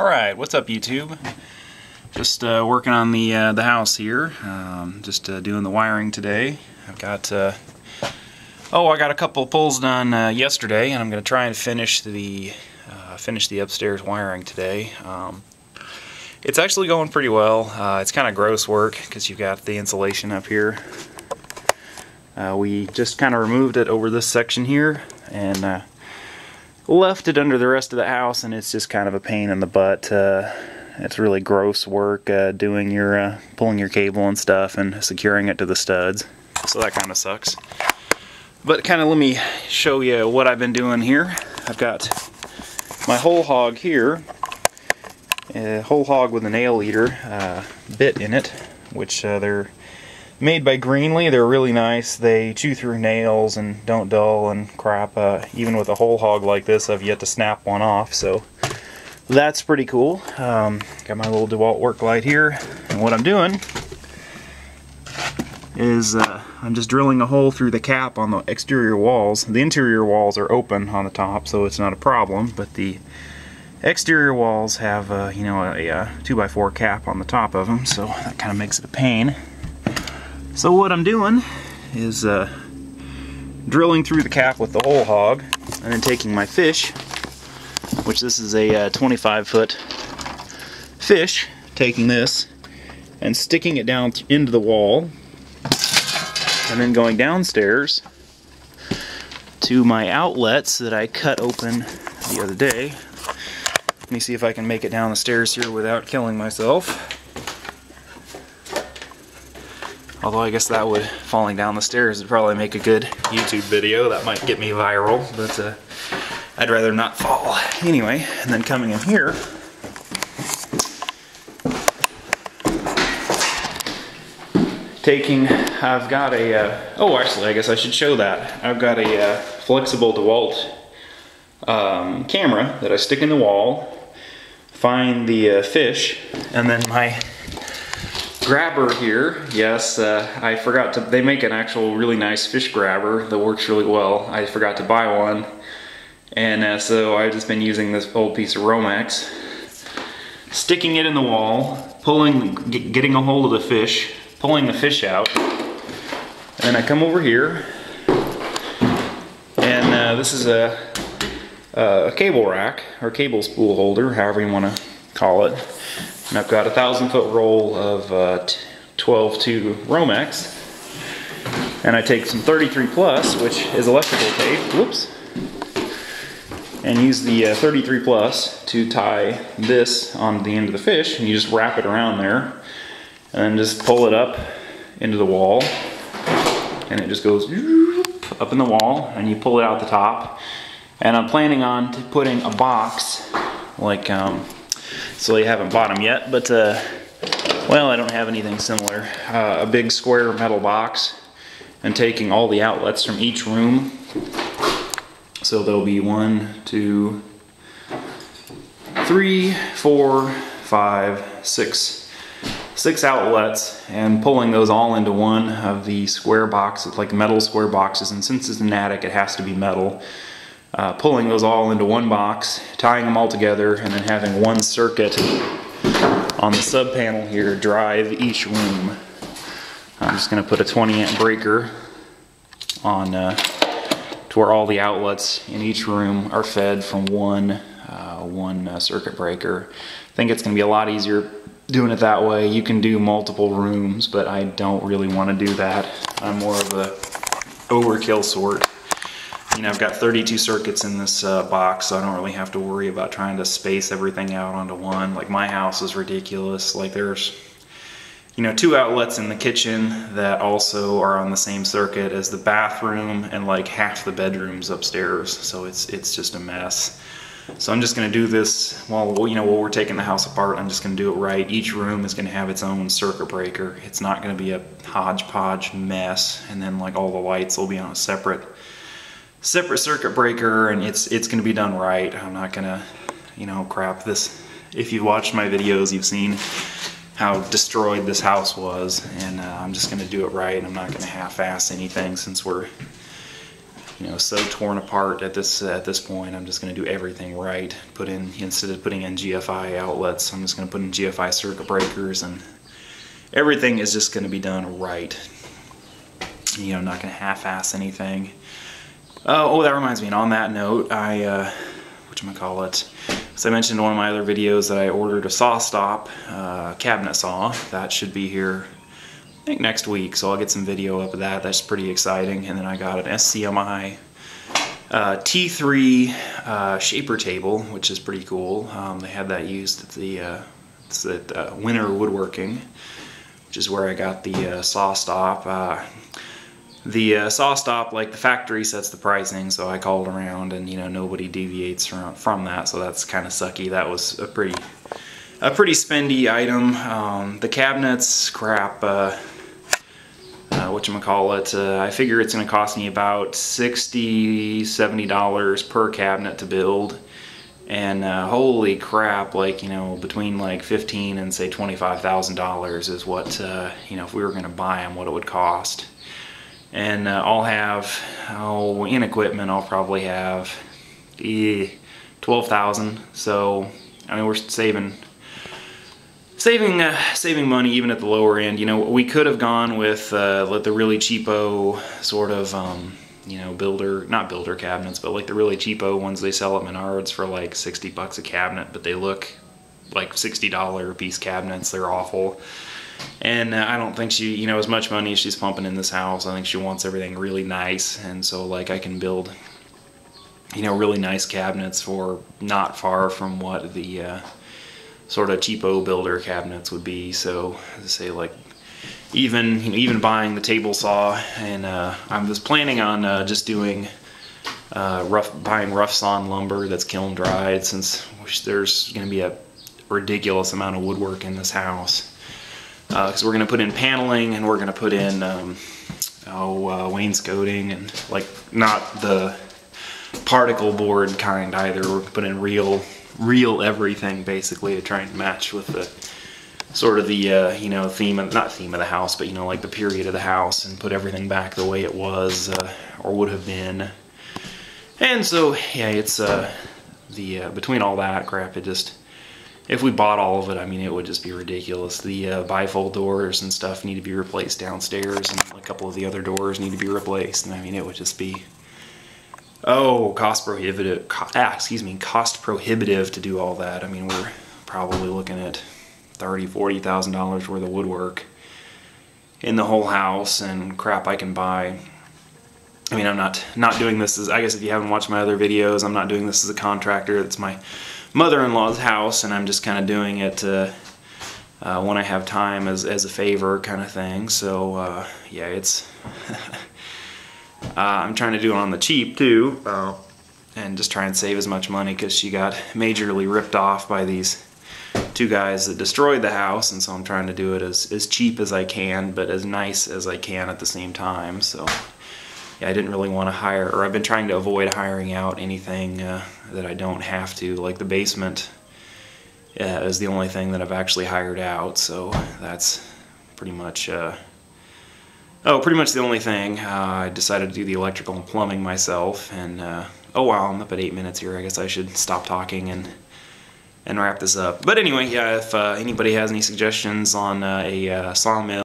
Alright, what's up YouTube? Just working on the house here. Just doing the wiring today. I've got I got a couple of pulls done yesterday, and I'm going to try and finish the upstairs wiring today. It's actually going pretty well. It's kind of gross work because you've got the insulation up here. We just kind of removed it over this section here and left it under the rest of the house, and it's just kind of a pain in the butt. It's really gross work doing your pulling your cable and stuff and securing it to the studs, so that kind of sucks. But kind of let me show you what I've been doing here. I've got my whole hog here, a whole hog with a nail eater bit in it, which they're made by Greenlee. They're really nice. They chew through nails and don't dull and crap. Even with a whole hog like this, I've yet to snap one off, so that's pretty cool. Got my little DeWalt work light here, and what I'm doing is I'm just drilling a hole through the cap on the exterior walls. The interior walls are open on the top, so it's not a problem, but the exterior walls have a 2x4 cap on the top of them, so that kind of makes it a pain. So what I'm doing is drilling through the cap with the whole hog, and then taking my fish, which this is a 25-foot fish, taking this and sticking it down into the wall, and then going downstairs to my outlets that I cut open the other day. Let me see if I can make it down the stairs here without killing myself. Although I guess that would, falling down the stairs, would probably make a good YouTube video. That might get me viral, but I'd rather not fall. Anyway, and then coming in here, I've got a, actually I guess I should show that. I've got a flexible DeWalt camera that I stick in the wall, find the fish, and then my grabber here. Yes, I forgot to, they make an actual really nice fish grabber that works really well. I forgot to buy one, and so I've just been using this old piece of Romex, sticking it in the wall, getting a hold of the fish, pulling the fish out, and then I come over here, and this is a cable rack, or cable spool holder, however you want to call it. And I've got a 1,000-foot roll of 12-2 Romex, and I take some 33 plus, which is electrical tape, whoops, and use the 33 plus to tie this on the end of the fish, and you just wrap it around there, and then just pull it up into the wall, and it just goes up in the wall, and you pull it out the top. And I'm planning on putting a box, like, so you haven't bought them yet, but, well, I don't have anything similar. A big square metal box, and taking all the outlets from each room. So there'll be 1, 2, 3, 4, 5, 6 outlets, and pulling those all into one of the square boxes, like metal square boxes, and since it's an attic, it has to be metal. Pulling those all into one box, tying them all together, and then having one circuit on the sub-panel here drive each room. I'm just going to put a 20-amp breaker on to where all the outlets in each room are fed from one circuit breaker. I think it's going to be a lot easier doing it that way. You can do multiple rooms, but I don't really want to do that. I'm more of a overkill sort. You know, I've got 32 circuits in this box, so I don't really have to worry about trying to space everything out onto one. Like, my house is ridiculous. Like, there's, 2 outlets in the kitchen that also are on the same circuit as the bathroom, and like half the bedrooms upstairs. So it's just a mess. So I'm just going to do this while we're taking the house apart. I'm just going to do it right. Each room is going to have its own circuit breaker. It's not going to be a hodgepodge mess, and then like all the lights will be on a separate circuit breaker, and it's going to be done right. I'm not going to, crap this. If you've watched my videos, you've seen how destroyed this house was, and I'm just going to do it right. I'm not going to half-ass anything, since we're, so torn apart at this point. I'm just going to do everything right. Instead of putting in GFI outlets, I'm just going to put in GFI circuit breakers, and everything is just going to be done right. I'm not going to half-ass anything. Oh, that reminds me. And on that note, whatchamacallit, as I mentioned in one of my other videos, that I ordered a saw stop cabinet saw. That should be here, I think, next week, so I'll get some video up of that. That's pretty exciting. And then I got an SCMI T3 shaper table, which is pretty cool. They had that used at the Winter Woodworking, which is where I got the saw stop. The saw stop, like the factory sets the pricing, so I called around, and nobody deviates from that, so that's kind of sucky. That was a pretty spendy item. The cabinets, crap. Whatchamacallit, I figure it's going to cost me about $60–70 per cabinet to build, and holy crap, like between like $15,000 and say $25,000 is what if we were going to buy them, what it would cost. And I'll have, in equipment, I'll probably have $12,000. So I mean, we're saving money even at the lower end. We could have gone with the really cheapo sort of not builder cabinets, but like the really cheapo ones they sell at Menards for like $60 a cabinet, but they look like $60 a piece cabinets. They're awful. And I don't think she, as much money as she's pumping in this house, I think she wants everything really nice. And so, like, I can build, really nice cabinets for not far from what the sort of cheapo builder cabinets would be. So, as I say, like, even buying the table saw, and I'm just planning on just doing buying rough sawn lumber that's kiln dried, since there's going to be a ridiculous amount of woodwork in this house. Because we're going to put in paneling, and we're going to put in wainscoting, and like not the particle board kind either. We're going to put in real everything, basically, to try and match with the sort of the not theme of the house, but like the period of the house, and put everything back the way it was or would have been. And so yeah, it's between all that crap, if we bought all of it, I mean, it would just be ridiculous. The bifold doors and stuff need to be replaced downstairs, and a couple of the other doors need to be replaced. And I mean, it would just be, cost prohibitive. Cost prohibitive to do all that. I mean, we're probably looking at $30–40,000 worth of woodwork in the whole house, and crap I can buy. I mean, I'm not doing this as, I guess if you haven't watched my other videos, I'm not doing this as a contractor. It's my mother-in-law's house, and I'm just kind of doing it when I have time as a favor kind of thing. So yeah, it's I'm trying to do it on the cheap too, and just try and save as much money, because she got majorly ripped off by these two guys that destroyed the house, and so I'm trying to do it as cheap as I can, but as nice as I can at the same time. So yeah, I didn't really want to hire, or I've been trying to avoid hiring out anything that I don't have to. Like the basement is the only thing that I've actually hired out, so that's pretty much pretty much the only thing. I decided to do the electrical and plumbing myself, and oh wow, I'm up at 8 minutes here. I guess I should stop talking and wrap this up. But anyway, yeah, if anybody has any suggestions on a sawmill